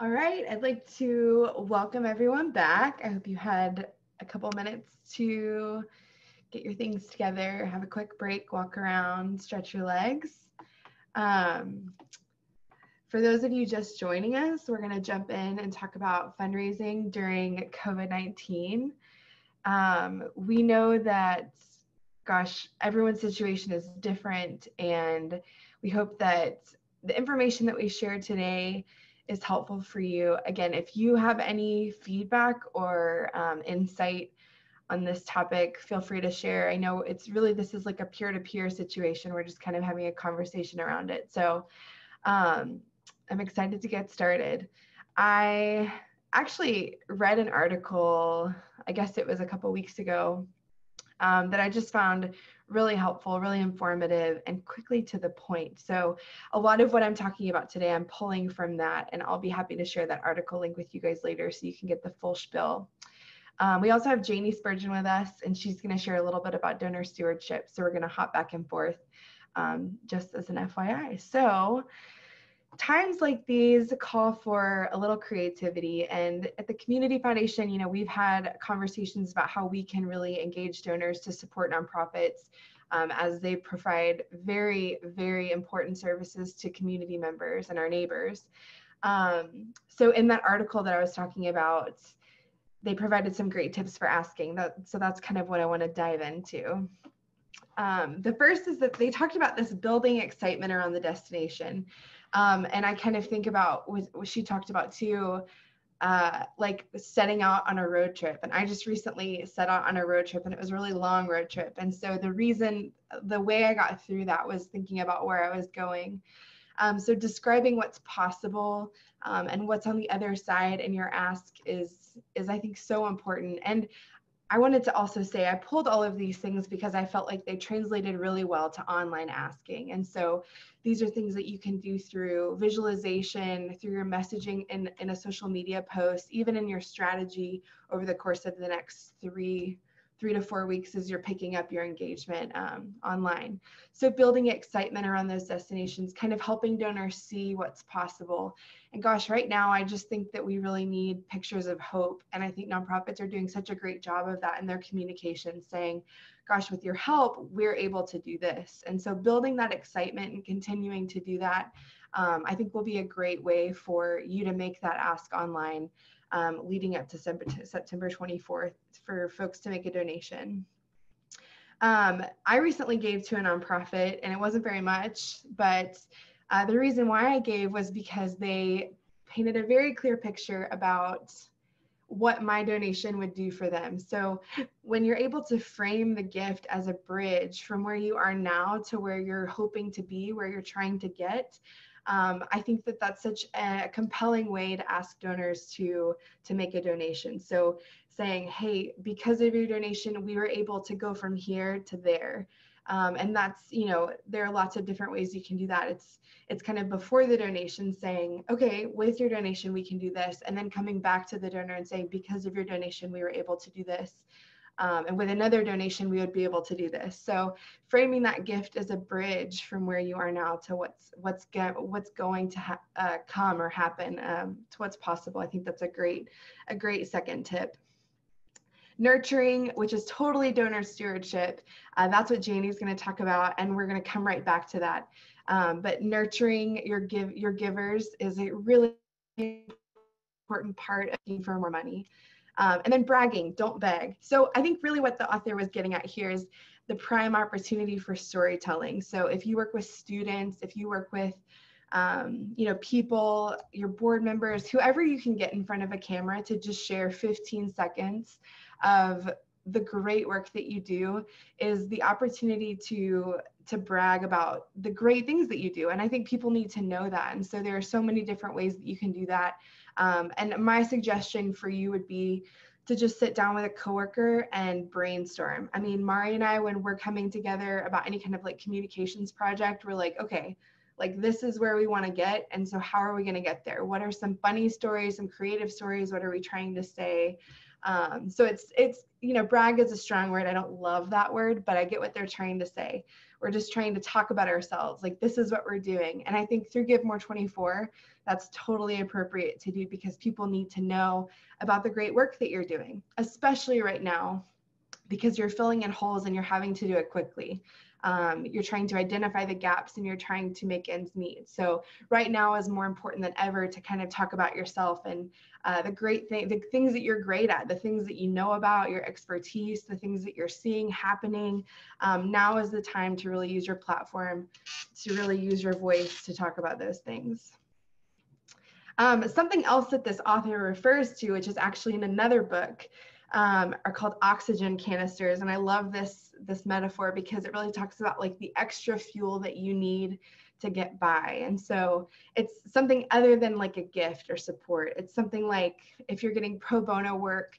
All right, I'd like to welcome everyone back. I hope you had a couple minutes to get your things together, have a quick break, walk around, stretch your legs. Um, for those of you just joining us, we're going to jump in and talk about fundraising during COVID-19. We know that, gosh, everyone's situation is different, and we hope that the information that we share today is helpful for you. Again, if you have any feedback or insight on this topic, feel free to share. I know this is like a peer-to-peer situation. We're just kind of having a conversation around it. So I'm excited to get started. I actually read an article, I guess it was a couple weeks ago, that I just found really helpful, really informative, and quickly to the point. So a lot of what I'm talking about today, I'm pulling from that, and I'll be happy to share that article link with you guys later so you can get the full spiel. We also have Janie Spurgeon with us, and she's going to share a little bit about donor stewardship. So we're going to hop back and forth just as an FYI. So times like these call for a little creativity, and at the Community Foundation, we've had conversations about how we can really engage donors to support nonprofits as they provide very, very important services to community members and our neighbors. So in that article that I was talking about, they provided some great tips for asking that. So that's kind of what I want to dive into. The first is that they talked about this building excitement around the destination. And I kind of think about what she talked about too, like setting out on a road trip. And I just recently set out on a road trip, and it was a really long road trip. And so the way I got through that was thinking about where I was going. So describing what's possible and what's on the other side in your ask is I think so important. And I wanted to also say I pulled all of these things because I felt like they translated really well to online asking. And so these are things that you can do through visualization, through your messaging in a social media post, even in your strategy over the course of the next three to 4 weeks as you're picking up your engagement online. So building excitement around those destinations, kind of helping donors see what's possible. And gosh, right now, I just think that we really need pictures of hope. And I think nonprofits are doing such a great job of that in their communication, saying, gosh, with your help, we're able to do this. And so building that excitement and continuing to do that, I think will be a great way for you to make that ask online leading up to September 24th for folks to make a donation. I recently gave to a nonprofit, and it wasn't very much, but the reason why I gave was because they painted a very clear picture about what my donation would do for them. So when you're able to frame the gift as a bridge from where you are now to where you're hoping to be, where you're trying to get, I think that that's such a compelling way to ask donors to make a donation. So saying, hey, because of your donation, we were able to go from here to there. And that's, there are lots of different ways you can do that. It's kind of before the donation saying, okay, with your donation, we can do this. And then coming back to the donor and saying, because of your donation, we were able to do this. And with another donation, we would be able to do this. So framing that gift as a bridge from where you are now to what's going to come or happen, to what's possible. I think that's a great second tip. Nurturing, which is totally donor stewardship. That's what Janie's going to talk about, and we're going to come right back to that. But nurturing your givers is a really important part of asking for more money. And then bragging, don't beg. So I think really what the author was getting at here is the prime opportunity for storytelling. So if you work with students, if you work with people, your board members, whoever you can get in front of a camera to just share 15 seconds of the great work that you do is the opportunity to brag about the great things that you do. And I think people need to know that. And so there are so many different ways that you can do that. And my suggestion for you would be to just sit down with a coworker and brainstorm. I mean, Mari and I, when we're coming together about any kind of like communications project, we're like, okay, like this is where we want to get. And so how are we going to get there? What are some funny stories, some creative stories? What are we trying to say? So it's brag is a strong word. I don't love that word, but I get what they're trying to say. we're just trying to talk about ourselves. Like, this is what we're doing. And I think through Give More 24, that's totally appropriate to do, because people need to know about the great work that you're doing, especially right now, because you're filling in holes and you're having to do it quickly. You're trying to identify the gaps and you're trying to make ends meet. So right now is more important than ever to kind of talk about yourself and the things that you're great at, the things that you know about, your expertise, the things that you're seeing happening. Now is the time to really use your platform, to really use your voice to talk about those things. Something else that this author refers to, which is actually in another book, are called oxygen canisters. And I love this metaphor because it really talks about like the extra fuel that you need to get by. And so it's something other than like a gift or support. It's something like if you're getting pro bono work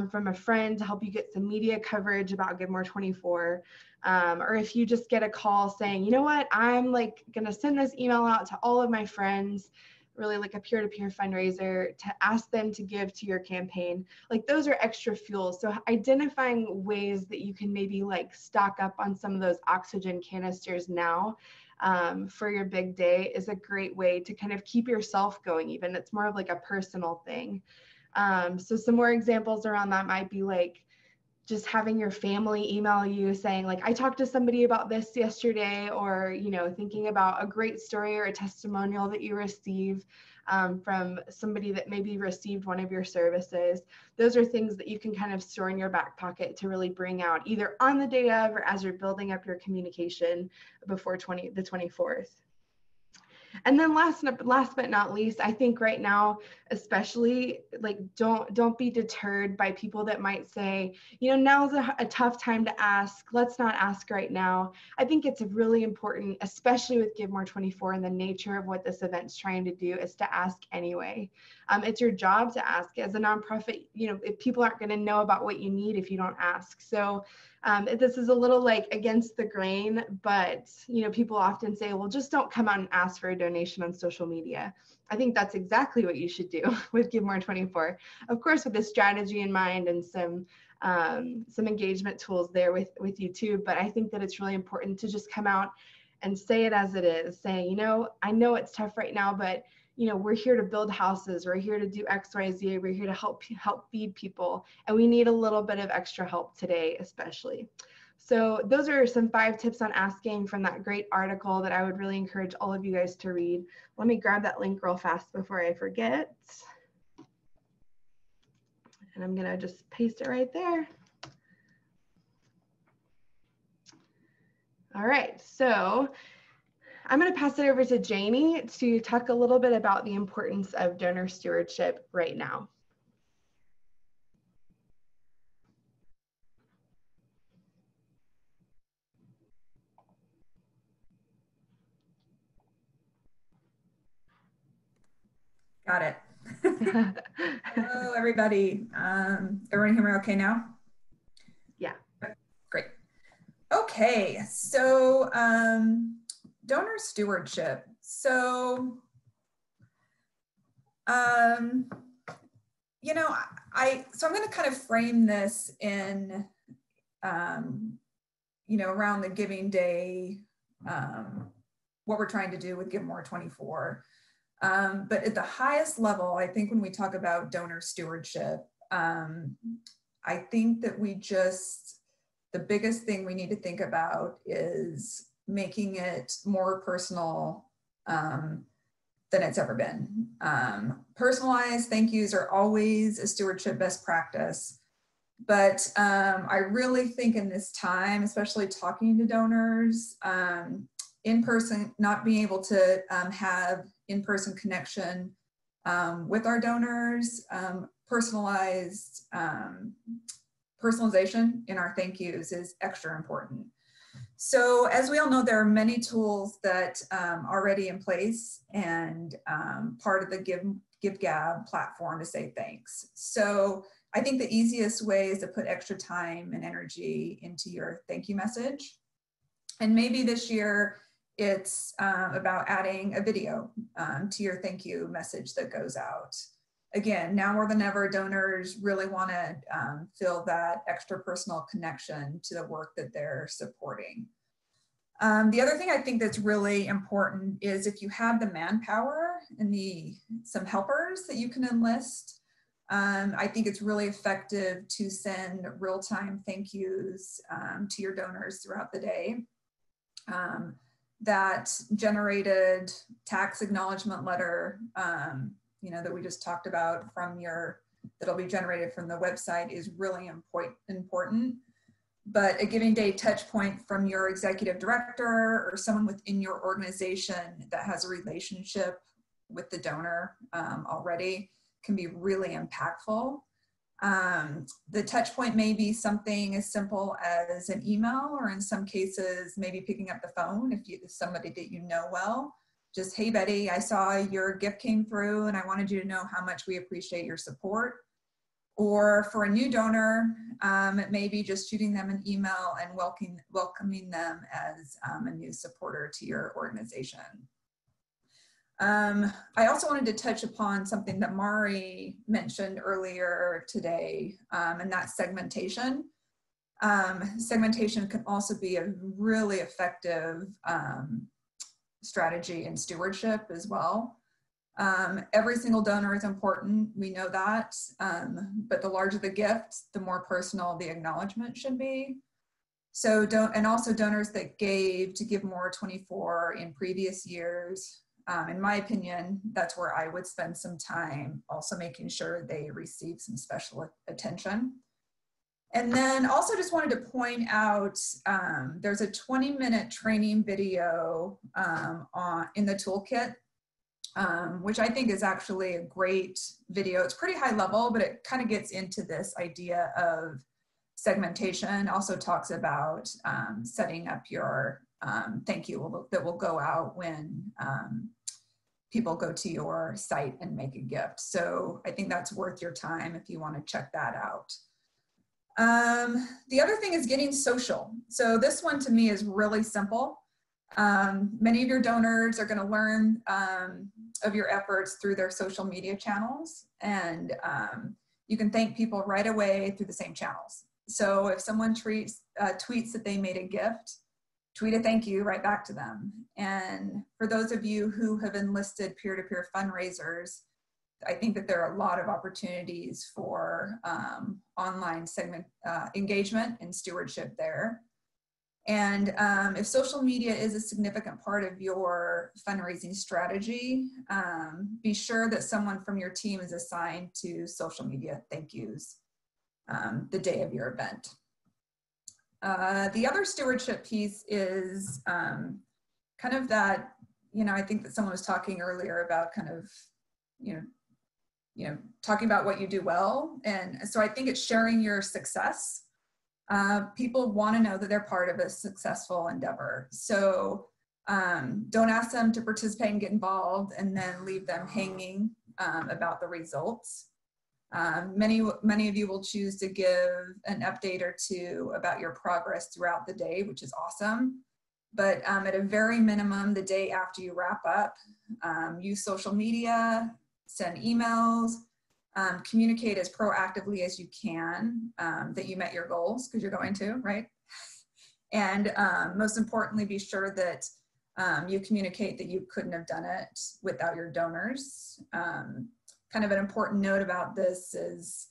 from a friend to help you get some media coverage about Give More 24, or if you just get a call saying, you know what, I'm like gonna send this email out to all of my friends, really like a peer-to-peer fundraiser, to ask them to give to your campaign. Like, those are extra fuel. So identifying ways that you can maybe like stock up on some of those oxygen canisters now for your big day is a great way to kind of keep yourself going. Even it's more of like a personal thing. So some more examples around that might be like just having your family email you saying like, I talked to somebody about this yesterday, or, you know, thinking about a great story or a testimonial that you receive from somebody that maybe received one of your services. Those are things that you can kind of store in your back pocket to really bring out either on the day of or as you're building up your communication before the 24th. And then last but not least, I think right now, especially, like, don't be deterred by people that might say, you know, now's a tough time to ask. Let's not ask right now. I think it's really important, especially with Give More 24 and the nature of what this event's trying to do, is to ask anyway. It's your job to ask. As a nonprofit, you know, if people aren't going to know about what you need if you don't ask. So this is a little like against the grain, but, you know, people often say, well, just don't come out and ask for a donation on social media. I think that's exactly what you should do with Give More 24. Of course, with a strategy in mind and some engagement tools there with you too. But I think that it's really important to just come out and say it as it is, saying, you know, I know it's tough right now, but, you know, we're here to build houses. We're here to do X, Y, Z. We're here to help feed people. And we need a little bit of extra help today, especially. So those are some 5 tips on asking from that great article that I would really encourage all of you guys to read. Let me grab that link real fast before I forget. And I'm gonna just paste it right there. All right, so I'm going to pass it over to Janie to talk a little bit about the importance of donor stewardship right now. Got it. Hello, everybody. Everyone hear me okay now? Yeah. Great. Okay, so donor stewardship. So, you know, so I'm going to kind of frame this in, you know, around the giving day, what we're trying to do with Give More 24. But at the highest level, I think when we talk about donor stewardship, I think that the biggest thing we need to think about is making it more personal than it's ever been. Personalized thank yous are always a stewardship best practice. But I really think in this time, especially talking to donors, in person, not being able to have in-person connection with our donors, personalization in our thank yous is extra important. So as we all know, there are many tools that are already in place and part of the GiveGab platform to say thanks. So I think the easiest way is to put extra time and energy into your thank you message. And maybe this year it's about adding a video to your thank you message that goes out. Again, now more than ever, donors really want to feel that extra personal connection to the work that they're supporting. The other thing I think that's really important is if you have the manpower and some helpers that you can enlist, I think it's really effective to send real-time thank yous to your donors throughout the day. That generated tax acknowledgement letter, that we just talked about that'll be generated from the website is really important. But a giving day touch point from your executive director or someone within your organization that has a relationship with the donor already can be really impactful. The touch point may be something as simple as an email, or in some cases, maybe picking up the phone if somebody that you know well. Just, hey, Betty, I saw your gift came through and I wanted you to know how much we appreciate your support. Or for a new donor, it may be just shooting them an email and welcoming them as a new supporter to your organization. I also wanted to touch upon something that Mari mentioned earlier today, and that's segmentation. Segmentation can also be a really effective strategy in stewardship as well. Every single donor is important, we know that, but the larger the gift, the more personal the acknowledgement should be. So and also donors that gave to Give More 24 in previous years, in my opinion, that's where I would spend some time also making sure they receive some special attention. And then also just wanted to point out, there's a 20-minute training video in the toolkit, which I think is actually a great video. It's pretty high level, but it kind of gets into this idea of segmentation. Also talks about setting up your thank you that will go out when people go to your site and make a gift. So I think that's worth your time if you want to check that out. The other thing is getting social. So this one to me is really simple. Many of your donors are going to learn of your efforts through their social media channels, and you can thank people right away through the same channels. So if someone tweets that they made a gift, tweet a thank you right back to them. And for those of you who have enlisted peer-to-peer fundraisers, I think that there are a lot of opportunities for online engagement and stewardship there. And if social media is a significant part of your fundraising strategy, be sure that someone from your team is assigned to social media thank yous the day of your event. The other stewardship piece is kind of that, I think that someone was talking earlier about kind of, talking about what you do well. And so I think it's sharing your success. People want to know that they're part of a successful endeavor. So don't ask them to participate and get involved and then leave them hanging about the results. Many of you will choose to give an update or two about your progress throughout the day, which is awesome. But at a very minimum, the day after you wrap up, use social media, send emails, communicate as proactively as you can that you met your goals, because you're going to, right? And most importantly, be sure that you communicate that you couldn't have done it without your donors. Kind of an important note about this is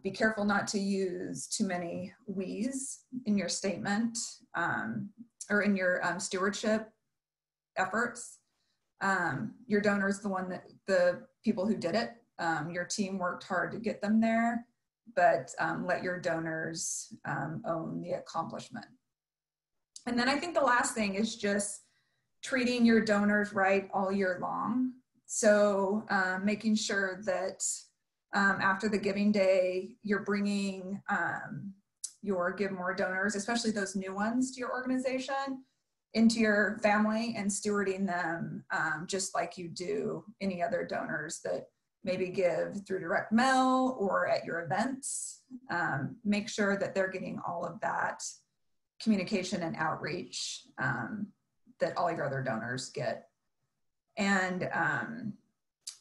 be careful not to use too many we's in your statement or in your stewardship efforts. Your donor is the people who did it. Your team worked hard to get them there, but let your donors own the accomplishment. And then I think the last thing is just treating your donors right all year long. So making sure that after the giving day, you're bringing your Give More donors, especially those new ones to your organization, into your family and stewarding them just like you do any other donors that maybe give through direct mail or at your events. Make sure that they're getting all of that communication and outreach that all your other donors get. And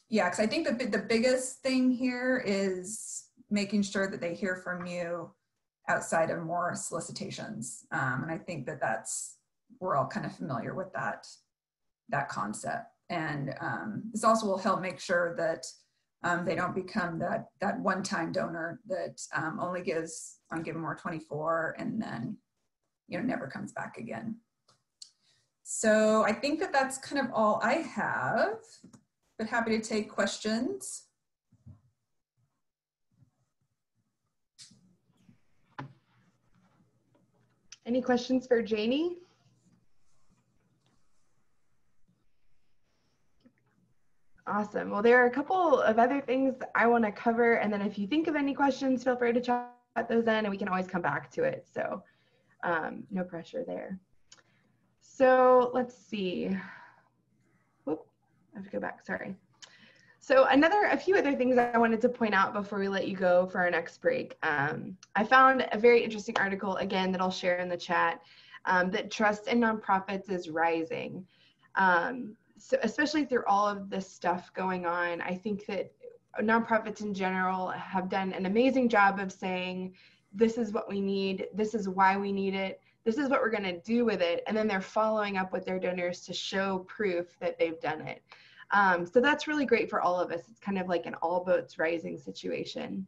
yeah, because I think the biggest thing here is making sure that they hear from you outside of more solicitations. And I think that that's we're all kind of familiar with that concept. And this also will help make sure that they don't become that one-time donor that only gives on Give More 24 and then, you know, never comes back again. So I think that that's kind of all I have, but happy to take questions. Any questions for Janie? Awesome. Well, there are a couple of other things I want to cover, and then if you think of any questions, feel free to chat those in, and we can always come back to it. So no pressure there. So let's see. Whoop, I have to go back, sorry. So a few other things I wanted to point out before we let you go for our next break. I found a very interesting article, again, that I'll share in the chat, that trust in nonprofits is rising. So especially through all of this stuff going on, I think that nonprofits in general have done an amazing job of saying, this is what we need, this is why we need it, this is what we're going to do with it, and then they're following up with their donors to show proof that they've done it. So that's really great for all of us. It's kind of like an all boats rising situation.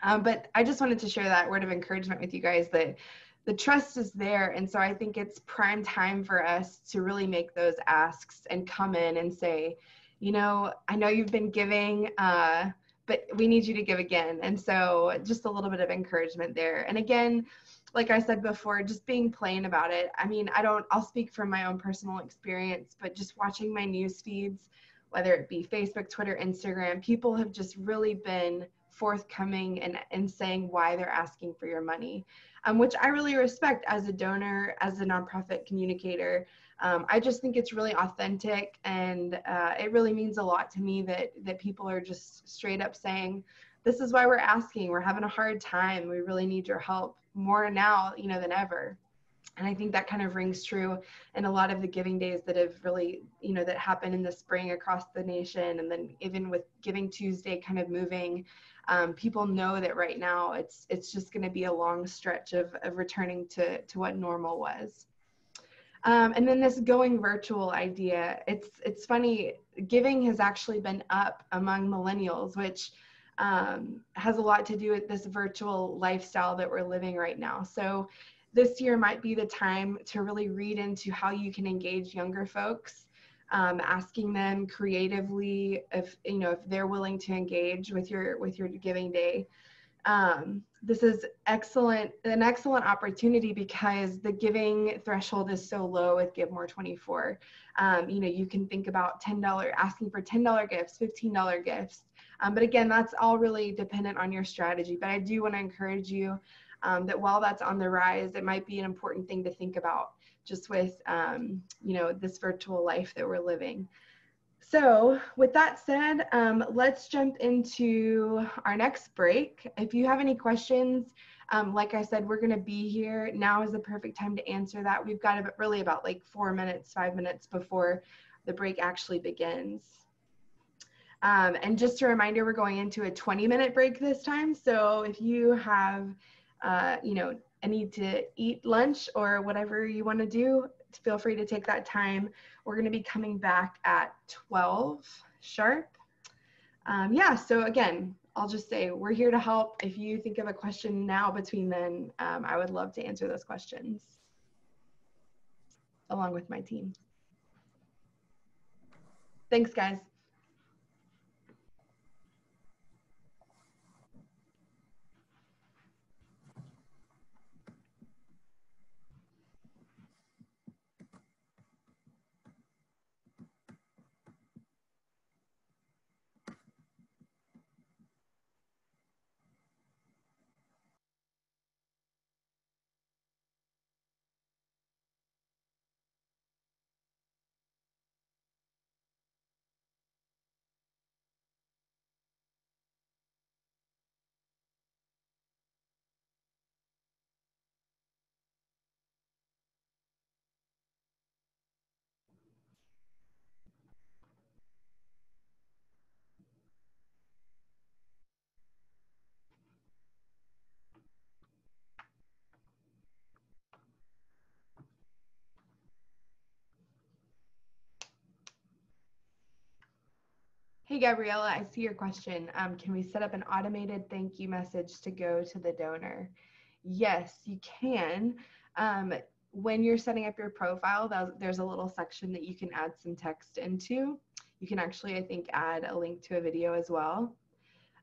But I just wanted to share that word of encouragement with you guys, that the trust is there. And so I think it's prime time for us to really make those asks and come in and say, you know, I know you've been giving, but we need you to give again. And so just a little bit of encouragement there. And again, like I said before, just being plain about it. I mean, I'll speak from my own personal experience, but just watching my news feeds, whether it be Facebook, Twitter, Instagram, people have just really been forthcoming and saying why they're asking for your money, which I really respect as a donor, as a nonprofit communicator. I just think it's really authentic, and it really means a lot to me that people are just straight up saying, this is why we're asking, we're having a hard time, we really need your help more now, you know, than ever. And I think that kind of rings true in a lot of the giving days that have really, you know, that happened in the spring across the nation. And then even with Giving Tuesday kind of moving, people know that right now it's just going to be a long stretch of returning to what normal was. And then this going virtual idea, it's funny, giving has actually been up among millennials, which has a lot to do with this virtual lifestyle that we're living right now. So this year might be the time to really read into how you can engage younger folks, asking them creatively if they're willing to engage with your giving day. This is an excellent opportunity because the giving threshold is so low with Give More 24. You can think about asking for $10 gifts, $15 gifts. But again, that's all really dependent on your strategy. But I do want to encourage you that while that's on the rise, it might be an important thing to think about just with, this virtual life that we're living. So with that said, let's jump into our next break. If you have any questions, like I said, we're going to be here. Now is the perfect time to answer that. We've got really about like 5 minutes before the break actually begins. And just a reminder, we're going into a 20-minute break this time. So if you have, a need to eat lunch or whatever you want to do, feel free to take that time. We're going to be coming back at 12 sharp. So again, I'll just say we're here to help. If you think of a question now between then, I would love to answer those questions along with my team. Thanks, guys. Hey, Gabriella, I see your question. Can we set up an automated thank you message to go to the donor? Yes, you can. When you're setting up your profile, there's a little section that you can add some text into. You can actually, I think, add a link to a video as well.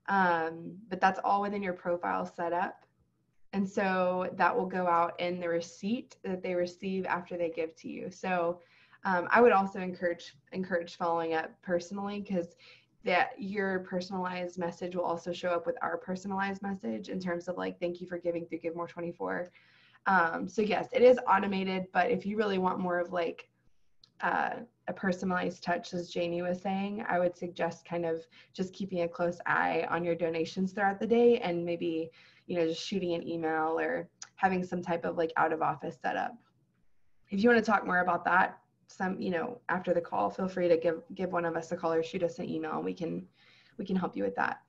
But that's all within your profile setup. And so that will go out in the receipt that they receive after they give to you. So I would also encourage following up personally, because that your personalized message will also show up with our personalized message in terms of like, thank you for giving through Give More 24. So yes, it is automated, but if you really want more of like a personalized touch, as Janie was saying, I would suggest kind of just keeping a close eye on your donations throughout the day, and maybe, just shooting an email or having some type of like out of office setup. If you want to talk more about that, after the call, feel free to give one of us a call or shoot us an email, and we can help you with that.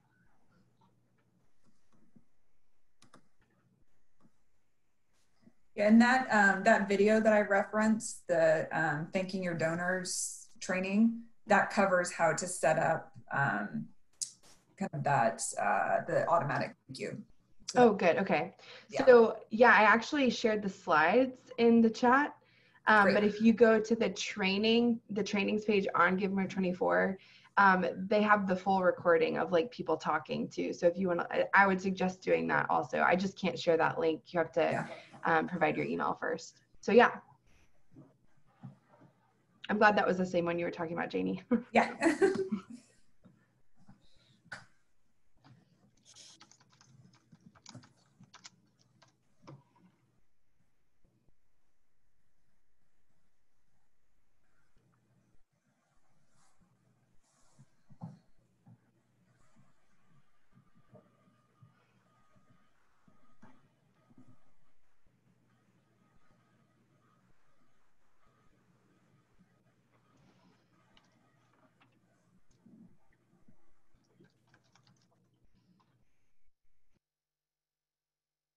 Yeah, and that video that I referenced, the thanking your donors training, that covers how to set up kind of that the automatic thank you. Oh, good. Okay. Yeah. So yeah, I actually shared the slides in the chat. But if you go to the trainings page on Give More 24, they have the full recording of like people talking too. So if you want to, I would suggest doing that also. I just can't share that link. You have to provide your email first. So yeah. I'm glad that was the same one you were talking about, Janie. Yeah.